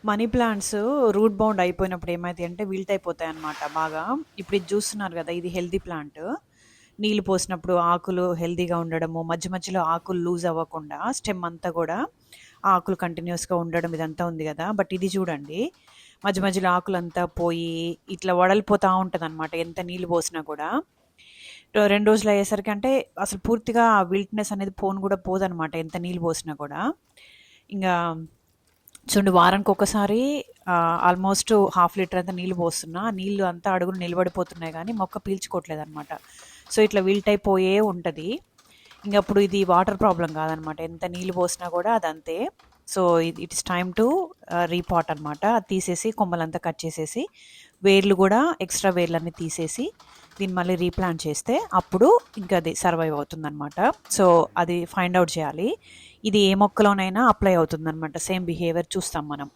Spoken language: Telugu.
మనీ ప్లాంట్స్ రూట్ బౌండ్ అయిపోయినప్పుడు ఏమైతాయి అంటే విల్ట్ అయిపోతాయి అన్నమాట బాగా. ఇప్పుడు ఇది చూస్తున్నారు కదా, ఇది హెల్దీ ప్లాంట్. నీళ్ళు పోసినప్పుడు ఆకులు హెల్దీగా ఉండడము, మధ్య మధ్యలో ఆకులు లూజ్ అవ్వకుండా స్టెమ్ అంతా కూడా ఆకులు కంటిన్యూస్గా ఉండడం ఇదంతా ఉంది కదా. బట్ ఇది చూడండి, మధ్య మధ్యలో ఆకులంతా పోయి ఇట్లా వడలిపోతూ ఉంటుంది అనమాట ఎంత నీళ్ళు పోసినా కూడా. 2 రోజులు అయ్యేసరికి అంటే అసలు పూర్తిగా ఆ విల్ట్‌నెస్ అనేది పోను కూడా పోదనమాట ఎంత నీళ్ళు పోసినా కూడా. ఇంగా చూడండి, వారానికి ఒకసారి ఆల్మోస్ట్ హాఫ్ లీటర్ అంతా నీళ్ళు పోస్తున్నా. ఆ నీళ్ళు అంతా అడుగున నిలబడిపోతున్నాయి కానీ మొక్క పీల్చుకోవట్లేదనమాట. సో ఇట్లా విల్ట్ అయిపోయే ఉంటది. ఇంగప్పుడు ఇది వాటర్ ప్రాబ్లమ్ కాదనమాట. ఎంత నీళ్ళు పోసినా కూడా అదంతే. So it's time to repot అనమాట. అది తీసేసి కొమ్మలంతా కట్ చేసేసి వేర్లు కూడా ఎక్స్ట్రా వేర్లన్నీ తీసేసి దీన్ని మళ్ళీ రీప్లాంట్ చేస్తే అప్పుడు ఇంకా అది సర్వైవ్ అవుతుందనమాట. సో అది ఫైండ్ అవుట్ చేయాలి. ఇది ఏ మొక్కలోనైనా అప్లై అవుతుందనమాట. సేమ్ బిహేవియర్ చూస్తాం మనం.